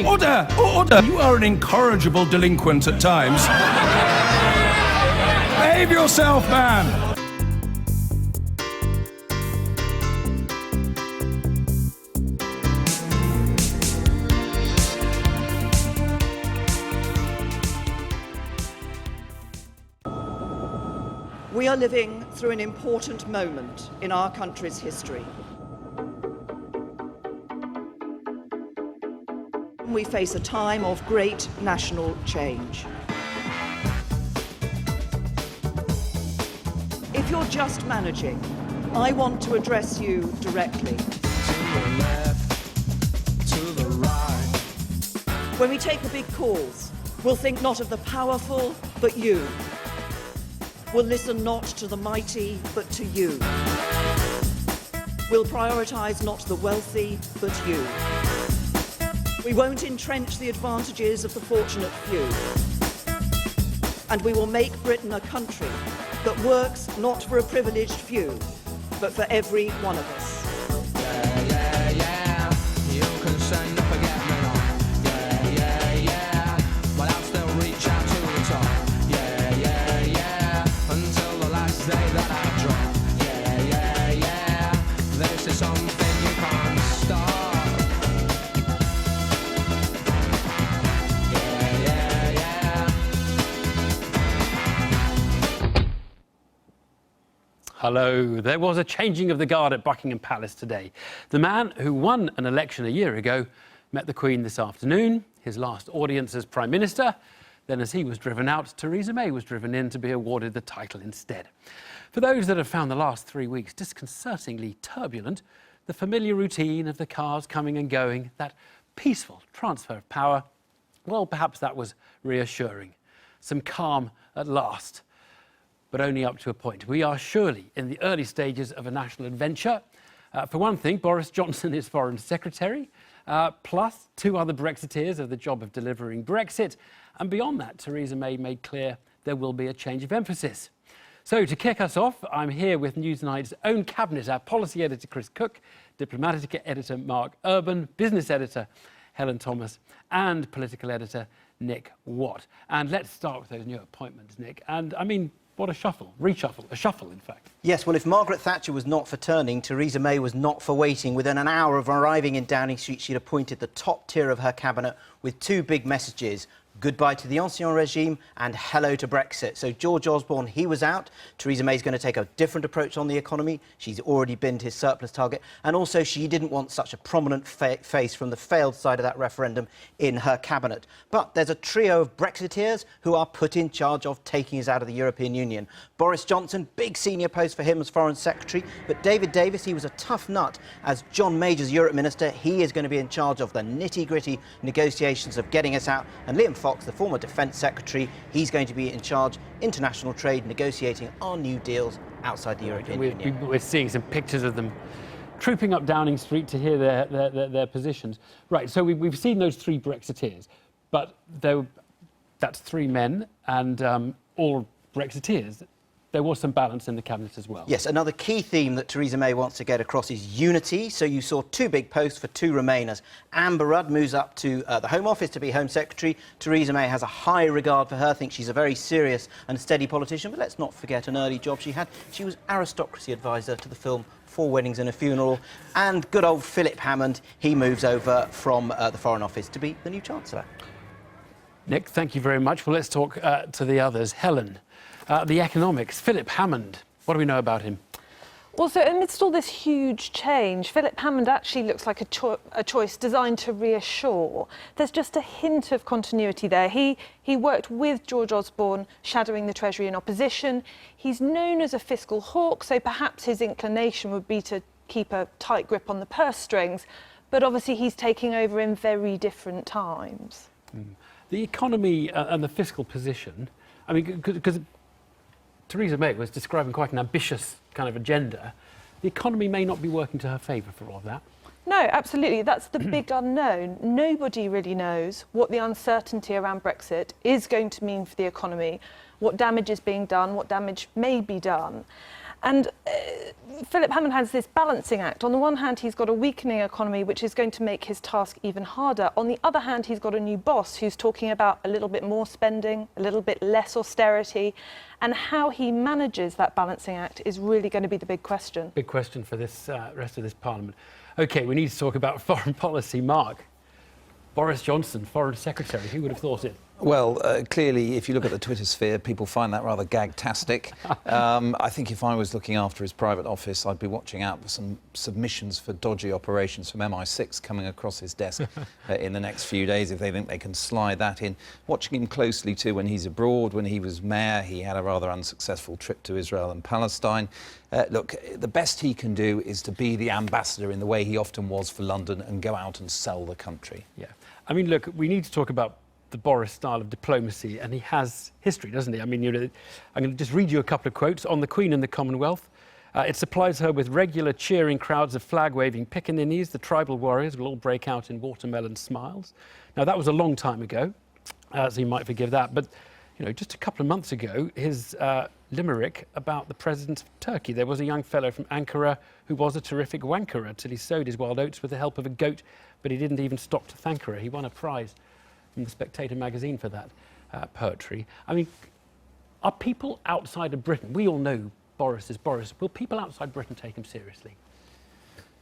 Order! Order! You are an incorrigible delinquent at times. Behave yourself, man! We are living through an important moment in our country's history. We face a time of great national change. If you're just managing, I want to address you directly. To the left, to the right. When we take the big calls, we'll think not of the powerful, but you. We'll listen not to the mighty, but to you. We'll prioritise not the wealthy, but you. We won't entrench the advantages of the fortunate few. And we will make Britain a country that works not for a privileged few, but for every one of us. Yeah, yeah, yeah. You can send a forget-me-not. Yeah, yeah, yeah. But I'll still reach out to the top. Yeah, yeah, yeah. Until the last day that I drop. Yeah, yeah, yeah. This is something you can't stop. Hello. There was a changing of the guard at Buckingham Palace today. The man who won an election a year ago met the Queen this afternoon, his last audience as Prime Minister. Then as he was driven out, Theresa May was driven in to be awarded the title instead. For those that have found the last 3 weeks disconcertingly turbulent, the familiar routine of the cars coming and going, that peaceful transfer of power, well, perhaps that was reassuring. Some calm at last. But only up to a point. We are surely in the early stages of a national adventure. For one thing, Boris Johnson is Foreign Secretary, plus 2 other Brexiteers have the job of delivering Brexit. And beyond that, Theresa May made clear there will be a change of emphasis. So to kick us off, I'm here with Newsnight's own cabinet, our policy editor Chris Cook, diplomatic editor Mark Urban, business editor Helen Thomas, and political editor Nick Watt. And let's start with those new appointments, Nick. And I mean, what a shuffle, reshuffle, a shuffle, in fact. Yes, well, if Margaret Thatcher was not for turning, Theresa May was not for waiting. Within an hour of arriving in Downing Street, she'd appointed the top tier of her cabinet with 2 big messages. Goodbye to the Ancien regime and hello to Brexit. So George Osborne, he was out. Theresa May's going to take a different approach on the economy. She's already binned his surplus target. And also, she didn't want such a prominent face from the failed side of that referendum in her cabinet. But there's a trio of Brexiteers who are put in charge of taking us out of the European Union. Boris Johnson, big senior post for him as Foreign Secretary. But David Davis, he was a tough nut. As John Major's Europe Minister, he is going to be in charge of the nitty-gritty negotiations of getting us out. And Liam Fox, the former Defence Secretary, he's going to be in charge international trade, negotiating our new deals outside the European Union. We're seeing some pictures of them trooping up Downing Street to hear their positions. Right, so we've seen those 3 Brexiteers, but that's 3 men and all Brexiteers. There was some balance in the cabinet as well. Yes, another key theme that Theresa May wants to get across is unity. So you saw 2 big posts for 2 Remainers. Amber Rudd moves up to the Home Office to be Home Secretary. Theresa May has a high regard for her, thinks she's a very serious and steady politician. But let's not forget an early job she had. She was aristocracy advisor to the film 4 Weddings and a Funeral. And good old Philip Hammond, he moves over from the Foreign Office to be the new Chancellor. Nick, thank you very much. Well, let's talk to the others. Helen. The economics. Philip Hammond, what do we know about him? Well, so amidst all this huge change, Philip Hammond actually looks like a choice designed to reassure. There's just a hint of continuity there. He worked with George Osborne, shadowing the Treasury in opposition. He's known as a fiscal hawk, so perhaps his inclination would be to keep a tight grip on the purse strings. But obviously he's taking over in very different times. The economy and the fiscal position, I mean, because Theresa May was describing quite an ambitious kind of agenda. The economy may not be working to her favour for all of that. No, absolutely. That's the big unknown. Nobody really knows what the uncertainty around Brexit is going to mean for the economy, what damage is being done, what damage may be done. And Philip Hammond has this balancing act. On the one hand, he's got a weakening economy, which is going to make his task even harder. On the other hand, he's got a new boss who's talking about a little bit more spending, a little bit less austerity. And how he manages that balancing act is really going to be the big question. Big question for this rest of this Parliament. OK, we need to talk about foreign policy. Mark, Boris Johnson, Foreign Secretary, who would have thought it? Well, clearly, if you look at the Twitter sphere, people find that rather gag-tastic. I think if I was looking after his private office, I'd be watching out for some submissions for dodgy operations from MI6 coming across his desk in the next few days, if they think they can slide that in. Watching him closely, too, when he's abroad. When he was mayor, he had a rather unsuccessful trip to Israel and Palestine. Look, the best he can do is to be the ambassador in the way he often was for London and go out and sell the country. Yeah. I mean, look, we need to talk about the Boris style of diplomacy, and he has history, doesn't he? I mean, I'm going to just read you a couple of quotes on the Queen and the Commonwealth. It supplies her with regular cheering crowds of flag-waving pickaninnies. The tribal warriors will all break out in watermelon smiles. Now, that was a long time ago, so you might forgive that. But, just a couple of months ago, his limerick about the president of Turkey. There was a young fellow from Ankara who was a terrific wankerer till he sowed his wild oats with the help of a goat, but he didn't even stop to thank her. He won a prize from the Spectator magazine for that poetry. I mean, are people outside of Britain, we all know Boris is Boris, will people outside Britain take him seriously?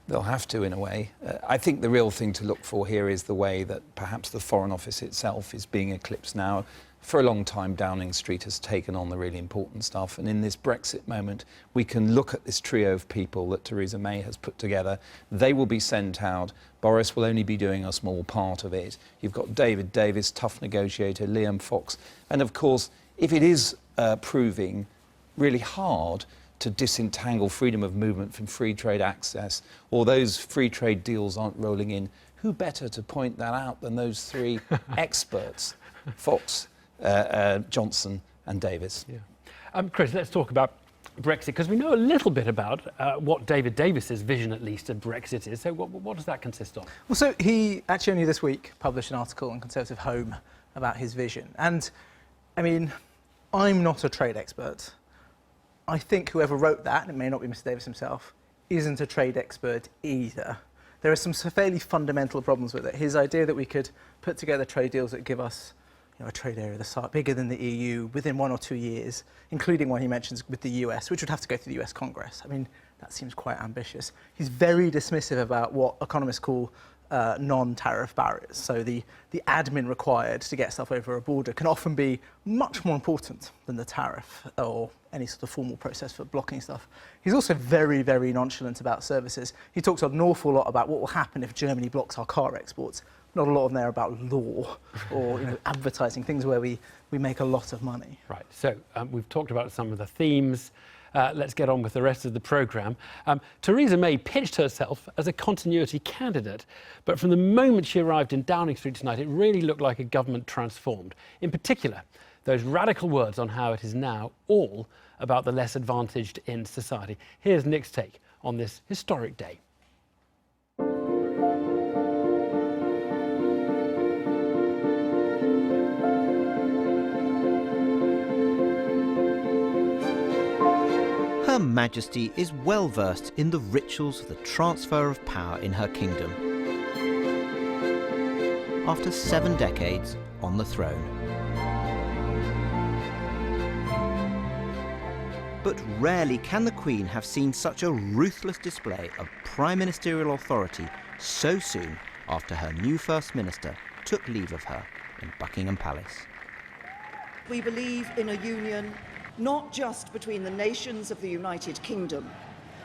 They'll have to, in a way. I think the real thing to look for here is the way that perhaps the Foreign Office itself is being eclipsed now. For a long time, Downing Street has taken on the really important stuff. And in this Brexit moment, we can look at this trio of people that Theresa May has put together. They will be sent out. Boris will only be doing a small part of it. You've got David Davis, tough negotiator, Liam Fox. And of course, if it is proving really hard to disentangle freedom of movement from free trade access, or those free trade deals aren't rolling in, who better to point that out than those three experts, Fox, Johnson and Davis. Yeah. Chris, let's talk about Brexit, because we know a little bit about what David Davis's vision, at least, of Brexit is. So what does that consist of? Well, so he actually only this week published an article on Conservative Home about his vision. And, I mean, I'm not a trade expert. I think whoever wrote that, and it may not be Mr. Davis himself, isn't a trade expert either. There are some fairly fundamental problems with it. His idea that we could put together trade deals that give us a trade area the size bigger than the EU within 1 or 2 years, including one he mentions with the US, which would have to go through the US Congress. I mean, that seems quite ambitious. He's very dismissive about what economists call non-tariff barriers. So the admin required to get stuff over a border can often be much more important than the tariff or any sort of formal process for blocking stuff. He's also very, very nonchalant about services. He talks an awful lot about what will happen if Germany blocks our car exports. Not a lot of them there about law or advertising, things where we make a lot of money. Right, so we've talked about some of the themes. Let's get on with the rest of the programme. Theresa May pitched herself as a continuity candidate, but from the moment she arrived in Downing Street tonight, it really looked like a government transformed. In particular, those radical words on how it is now all about the less advantaged in society. Here's Nick's take on this historic day. Her Majesty is well versed in the rituals of the transfer of power in her kingdom. After 7 decades on the throne. But rarely can the Queen have seen such a ruthless display of prime ministerial authority so soon after her new First Minister took leave of her in Buckingham Palace. We believe in a union not just between the nations of the United Kingdom,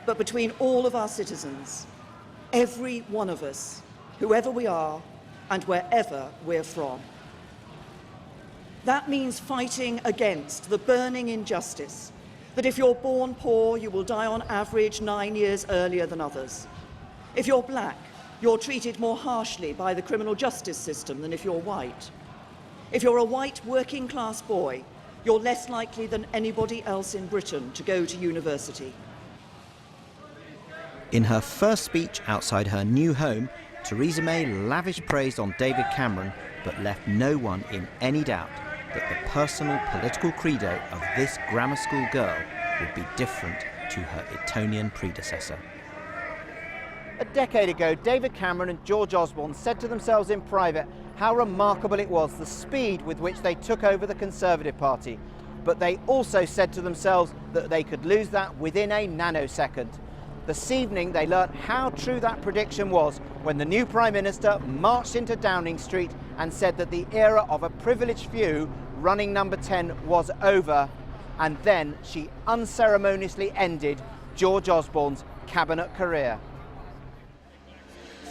but between all of our citizens, every one of us, whoever we are and wherever we're from. That means fighting against the burning injustice that if you're born poor, you will die on average 9 years earlier than others. If you're black, you're treated more harshly by the criminal justice system than if you're white. If you're a white working class boy, you're less likely than anybody else in Britain to go to university. In her first speech outside her new home, Theresa May lavished praise on David Cameron, but left no one in any doubt that the personal political credo of this grammar school girl would be different to her Etonian predecessor. A decade ago, David Cameron and George Osborne said to themselves in private how remarkable it was the speed with which they took over the Conservative Party. But they also said to themselves that they could lose that within a nanosecond. This evening, they learnt how true that prediction was when the new Prime Minister marched into Downing Street and said that the era of a privileged few running number 10 was over. And then she unceremoniously ended George Osborne's cabinet career.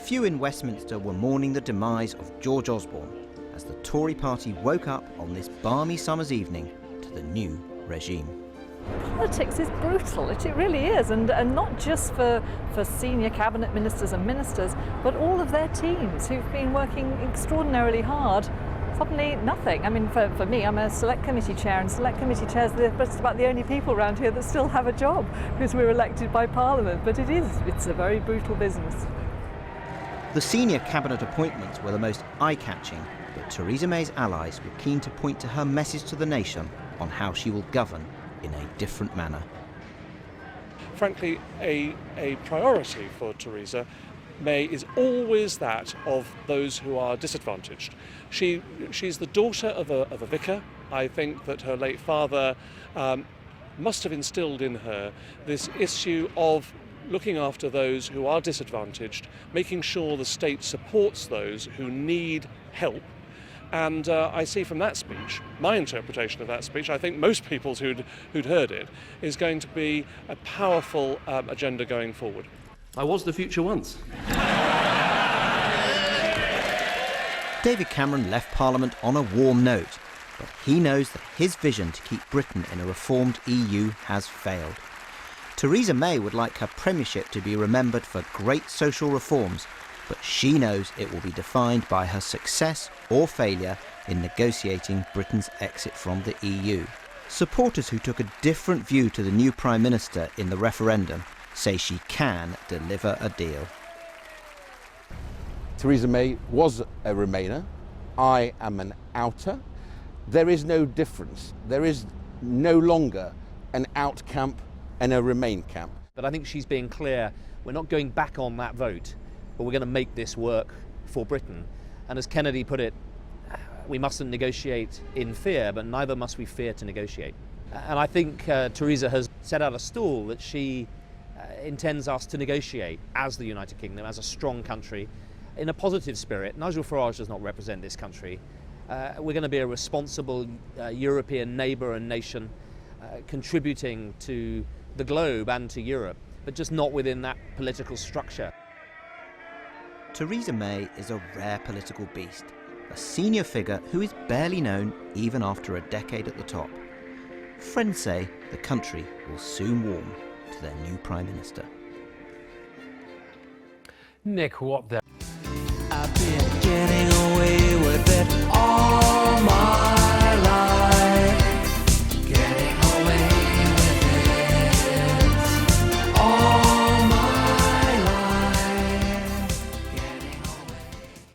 Few in Westminster were mourning the demise of George Osborne as the Tory party woke up on this balmy summer's evening to the new regime. Politics is brutal, it really is, and not just for senior cabinet ministers and ministers, but all of their teams who've been working extraordinarily hard. Suddenly nothing. I mean, for me, I'm a select committee chair, and select committee chairs are just about the only people around here that still have a job because we're elected by Parliament, but it's a very brutal business. The senior cabinet appointments were the most eye-catching, but Theresa May's allies were keen to point to her message to the nation on how she will govern in a different manner. Frankly, a priority for Theresa May is always that of those who are disadvantaged. She's the daughter of a vicar. I think that her late father must have instilled in her this issue of looking after those who are disadvantaged, making sure the state supports those who need help. And I see from that speech, my interpretation of that speech, I think most people's who'd heard it, is going to be a powerful agenda going forward. I was the future once. David Cameron left Parliament on a warm note, but he knows that his vision to keep Britain in a reformed EU has failed. Theresa May would like her premiership to be remembered for great social reforms, but she knows it will be defined by her success or failure in negotiating Britain's exit from the EU. Supporters who took a different view to the new Prime Minister in the referendum say she can deliver a deal. Theresa May was a Remainer. I am an outer. There is no difference. There is no longer an out camp and a Remain camp. But I think she's being clear, we're not going back on that vote, but we're going to make this work for Britain. And as Kennedy put it, we mustn't negotiate in fear, but neither must we fear to negotiate. And I think Theresa has set out a stall that she intends us to negotiate as the United Kingdom, as a strong country, in a positive spirit. Nigel Farage does not represent this country. We're going to be a responsible European neighbour and nation, contributing to the globe and to Europe, but just not within that political structure. Theresa May is a rare political beast, a senior figure who is barely known even after a decade at the top. Friends say the country will soon warm to their new Prime Minister. Nick, what the...